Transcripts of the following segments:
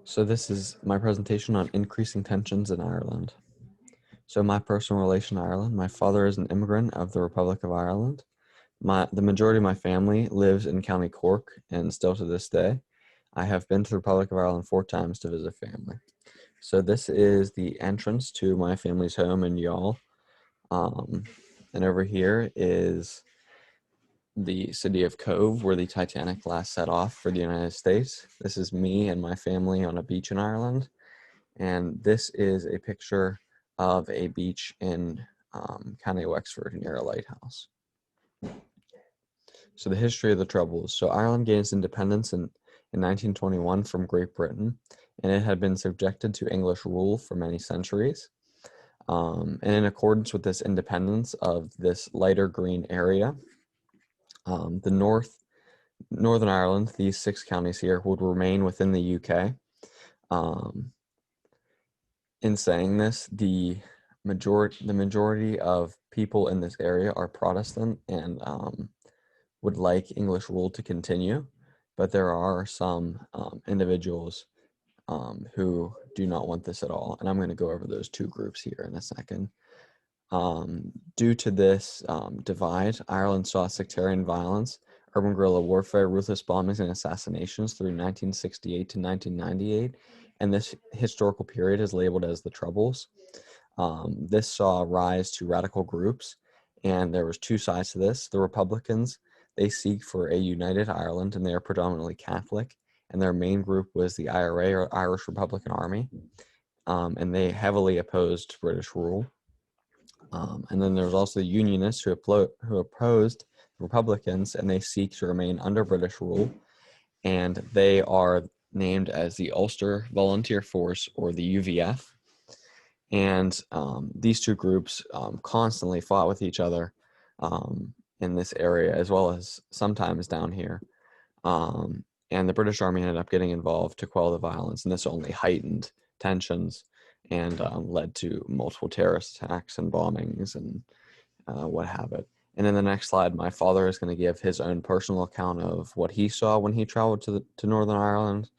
So this is my presentation on increasing tensions in Ireland. So my personal relation to Ireland, my father is an immigrant of the Republic of Ireland. The majority of my family lives in County Cork, and still to this day, I have been to the Republic of Ireland 4 times to visit family. So this is the entrance to my family's home in Youghal. Um, and over here is the city of Cove, where the Titanic last set off for the United States. This is me and my family on a beach in Ireland. And this is a picture of a beach in County Wexford near a lighthouse. So the history of the Troubles. So Ireland gained its independence in 1921 from Great Britain, and it had been subjected to English rule for many centuries. And in accordance with this independence of this lighter green area, the Northern Ireland, these 6 counties here, would remain within the UK. In saying this, the majority of people in this area are Protestant and would like English rule to continue, but there are some individuals who do not want this at all, and I'm going to go over those 2 groups here in a second. Due to this divide, Ireland saw sectarian violence, urban guerrilla warfare, ruthless bombings, and assassinations through 1968 to 1998, and this historical period is labeled as the Troubles. This saw a rise to radical groups, and there was 2 sides to this. The Republicans, they seek for a united Ireland, and they are predominantly Catholic, and their main group was the IRA, or Irish Republican Army, and they heavily opposed British rule. And then there was also the Unionists who opposed the Republicans, and they seek to remain under British rule, and they are named as the Ulster Volunteer Force, or the UVF. And these 2 groups constantly fought with each other in this area, as well as sometimes down here. And the British Army ended up getting involved to quell the violence, and this only heightened tensions and led to multiple terrorist attacks and bombings and what have it. And in the next slide, my father is going to give his own personal account of what he saw when he traveled to Northern Ireland,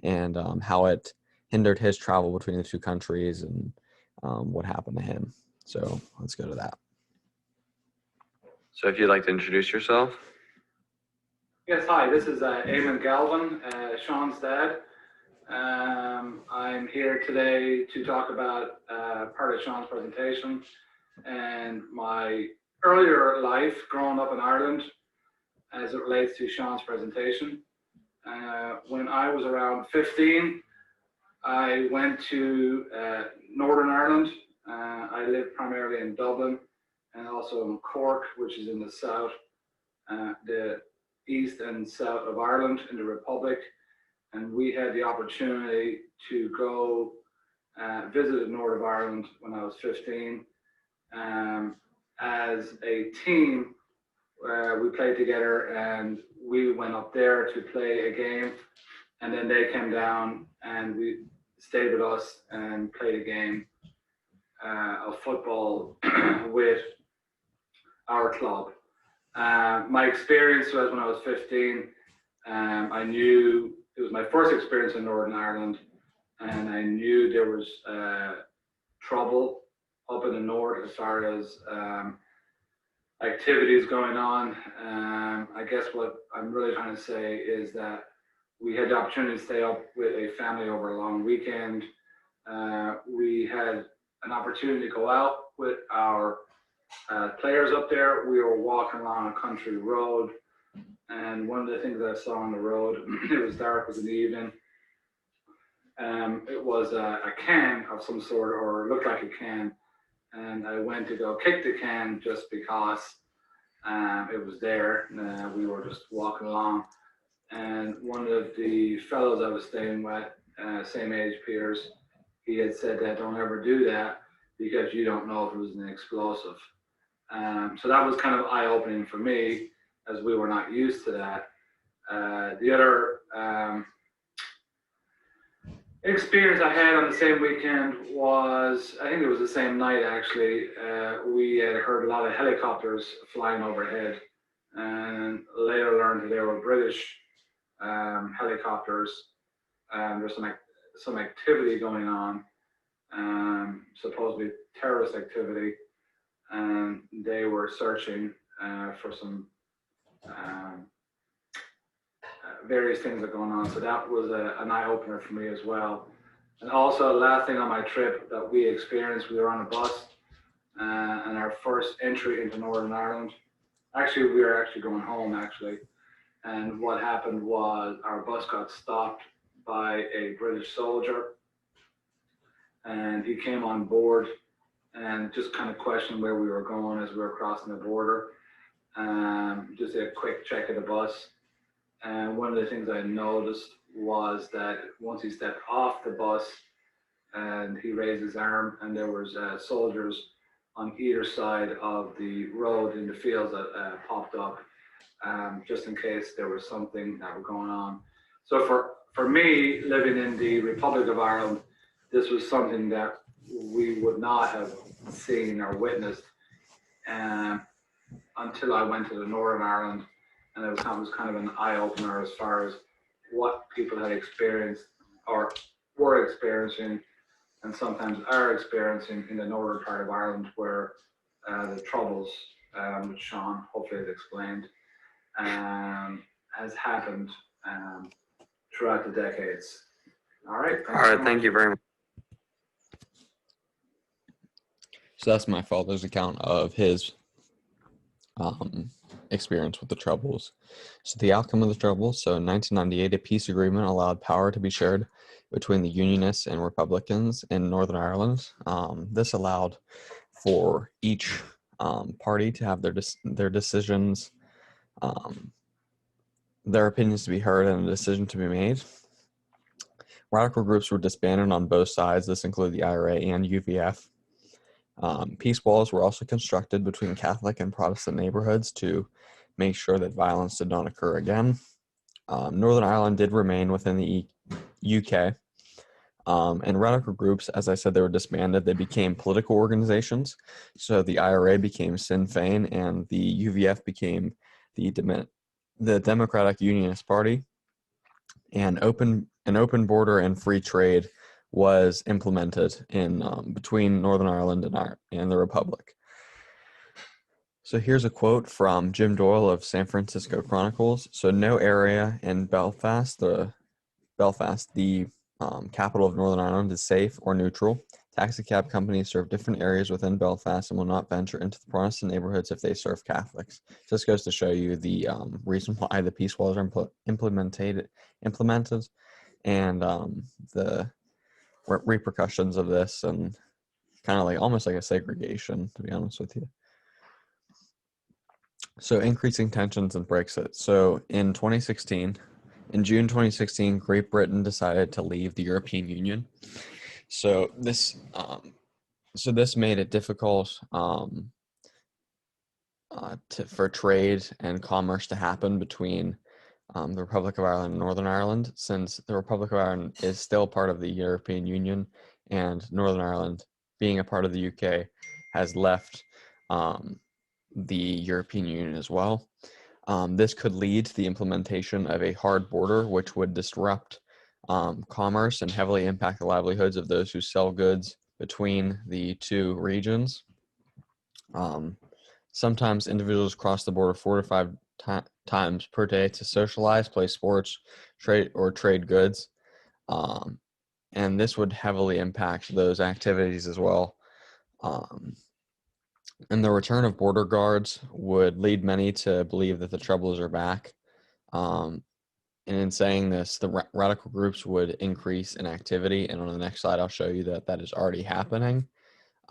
and how it hindered his travel between the 2 countries, and what happened to him. So let's go to that. So if you'd like to introduce yourself. Yes, hi, this is Eamon Galvin, Sean's dad. I'm here today to talk about part of Sean's presentation and my earlier life growing up in Ireland as it relates to Sean's presentation. When I was around 15, I went to Northern Ireland. I lived primarily in Dublin and also in Cork, which is in the south, the east and south of Ireland in the Republic. And we had the opportunity to go visit the north of Ireland when I was 15. As a team, we played together, and we went up there to play a game, and then they came down and we stayed with us and played a game of football with our club. My experience was when I was 15, I knew it was my first experience in Northern Ireland, and I knew there was trouble up in the north as far as activities going on. I guess what I'm really trying to say is that we had the opportunity to stay up with a family over a long weekend. We had an opportunity to go out with our players up there. We were walking along a country road, and one of the things that I saw on the road, it was dark, it was in the evening. It was a can of some sort, or looked like a can, and I went to go kick the can just because it was there. We were just walking along, and one of the fellows I was staying with, same age peers, he had said that don't ever do that because you don't know if it was an explosive. So that was kind of eye-opening for me, as we were not used to that. The other experience I had on the same weekend was, I think it was the same night actually, we had heard a lot of helicopters flying overhead, and later learned that they were British helicopters. There's some some activity going on, supposedly terrorist activity, and they were searching for some um, various things that are going on. So that was an eye opener for me as well. And also, last thing on my trip that we experienced, we were on a bus, and our first entry into Northern Ireland. Actually, we were actually going home actually, and what happened was our bus got stopped by a British soldier, and he came on board and just kind of questioned where we were going as we were crossing the border. Just a quick check of the bus. And one of the things I noticed was that once he stepped off the bus and he raised his arm, and there was soldiers on either side of the road in the fields that popped up, just in case there was something that was going on. So for me, living in the Republic of Ireland, this was something that we would not have seen or witnessed until I went to the Northern Ireland, and it was kind of an eye opener as far as what people had experienced or were experiencing, and sometimes are experiencing in the northern part of Ireland, where the troubles, which Sean hopefully has explained, has happened throughout the decades. All right. All right. Thank you very much. So that's my father's account of his experience with the Troubles. So the outcome of the Troubles. So in 1998, a peace agreement allowed power to be shared between the Unionists and Republicans in Northern Ireland. This allowed for each party to have their decisions, their opinions to be heard, and a decision to be made. Radical groups were disbanded on both sides. This included the IRA and UVF. Peace walls were also constructed between Catholic and Protestant neighborhoods to make sure that violence did not occur again. Northern Ireland did remain within the UK. And radical groups, as I said, they were disbanded. They became political organizations. So the IRA became Sinn Féin, and the UVF became the Democratic Unionist Party. And an open border and free trade was implemented in between Northern Ireland and the Republic. So here's a quote from Jim Doyle of San Francisco Chronicles. So no area in Belfast, the capital of Northern Ireland, is safe or neutral. Taxi cab companies serve different areas within Belfast and will not venture into the Protestant neighborhoods if they serve Catholics. So this goes to show you the reason why the peace walls are implemented, and the repercussions of this, and kind of like almost like a segregation, to be honest with you. So increasing tensions and Brexit. So in June 2016, Great Britain decided to leave the European Union. So this made it difficult for trade and commerce to happen between the Republic of Ireland and Northern Ireland, since the Republic of Ireland is still part of the European Union, and Northern Ireland, being a part of the UK, has left the European Union as well. This could lead to the implementation of a hard border, which would disrupt commerce and heavily impact the livelihoods of those who sell goods between the two regions. Sometimes individuals cross the border 4 to 5 times per day to socialize, play sports, trade goods. And this would heavily impact those activities as well. And the return of border guards would lead many to believe that the Troubles are back. And in saying this, the radical groups would increase in activity. And on the next slide, I'll show you that is already happening.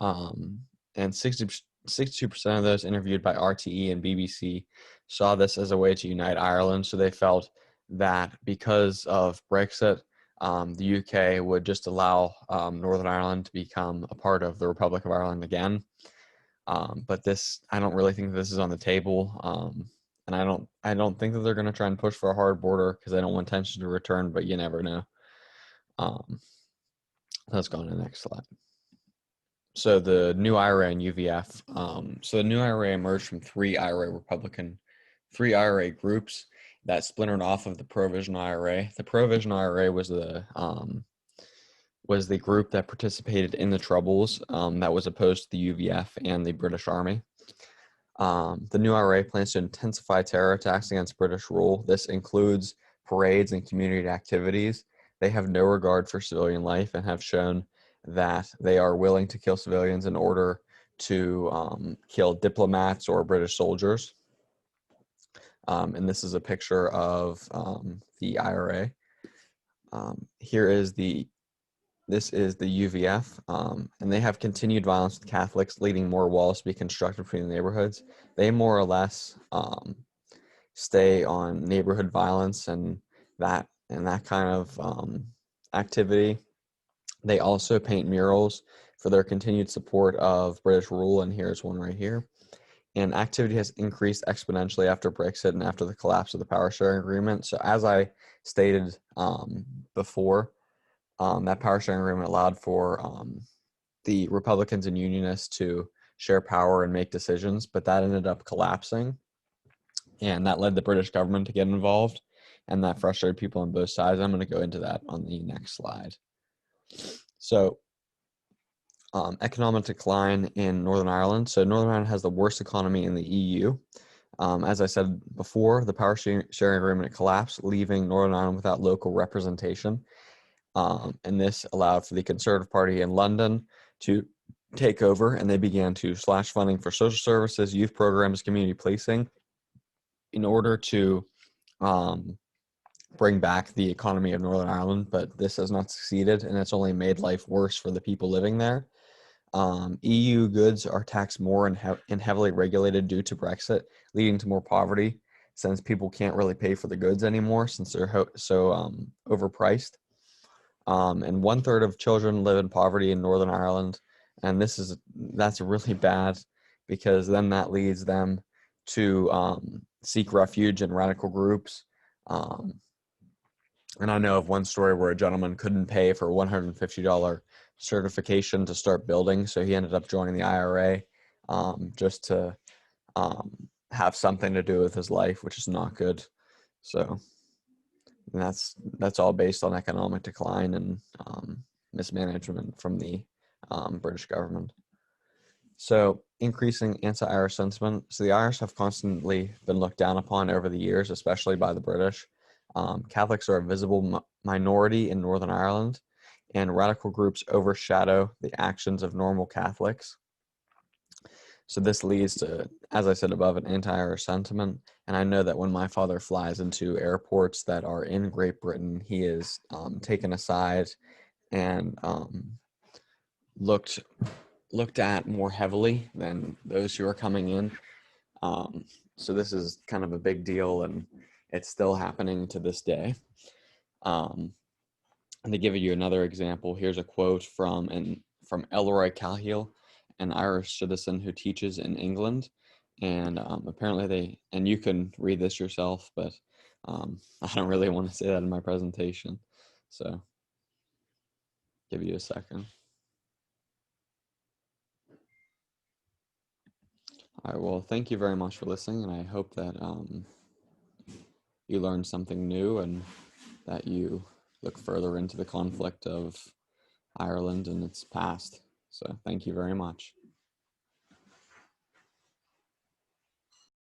And 62% of those interviewed by RTE and BBC saw this as a way to unite Ireland. So they felt that because of Brexit, the UK would just allow Northern Ireland to become a part of the Republic of Ireland again. But I don't really think this is on the table. And I don't think that they're going to try and push for a hard border, because they don't want tension to return, but you never know. Let's go on to the next slide. So the new IRA and UVF. So the new IRA emerged from three IRA groups that splintered off of the Provisional IRA. The Provisional IRA was the was the group that participated in the Troubles that was opposed to the UVF and the British Army. The new IRA plans to intensify terror attacks against British rule. This includes parades and community activities. They have no regard for civilian life and have shown that they are willing to kill civilians in order to kill diplomats or British soldiers. And this is a picture of the IRA. This is the UVF, and they have continued violence with Catholics, leading more walls to be constructed between the neighborhoods. They more or less stay on neighborhood violence and that kind of activity. They also paint murals for their continued support of British rule, and here's one right here. And activity has increased exponentially after Brexit and after the collapse of the power sharing agreement. So as I stated before, that power sharing agreement allowed for the Republicans and Unionists to share power and make decisions, but that ended up collapsing. And that led the British government to get involved, and that frustrated people on both sides. I'm going to go into that on the next slide. So economic decline in Northern Ireland. So Northern Ireland has the worst economy in the EU. As I said before, the power sharing agreement collapsed, leaving Northern Ireland without local representation. And this allowed for the Conservative Party in London to take over, and they began to slash funding for social services, youth programs, community policing in order to bring back the economy of Northern Ireland. But this has not succeeded, and it's only made life worse for the people living there. EU goods are taxed more and heavily regulated due to Brexit, leading to more poverty since people can't really pay for the goods anymore since they're so overpriced. And 1/3 of children live in poverty in Northern Ireland, and that's really bad because then that leads them to seek refuge in radical groups. And I know of one story where a gentleman couldn't pay for $150 certification to start building, so he ended up joining the IRA just to have something to do with his life, which is not good. So that's all based on economic decline and mismanagement from the British government. So increasing anti-Irish sentiment. So the Irish have constantly been looked down upon over the years, especially by the British. Catholics are a visible minority in Northern Ireland, and radical groups overshadow the actions of normal Catholics. So this leads to, as I said above, an anti-Irish sentiment. And I know that when my father flies into airports that are in Great Britain, he is taken aside and looked at more heavily than those who are coming in. So this is kind of a big deal, and it's still happening to this day. And to give you another example, here's a quote from Elroy Cahill, an Irish citizen who teaches in England. And apparently and you can read this yourself, but I don't really want to say that in my presentation. So give you a second. All right, well, thank you very much for listening, and I hope that you learned something new and that you look further into the conflict of Ireland and its past. So thank you very much.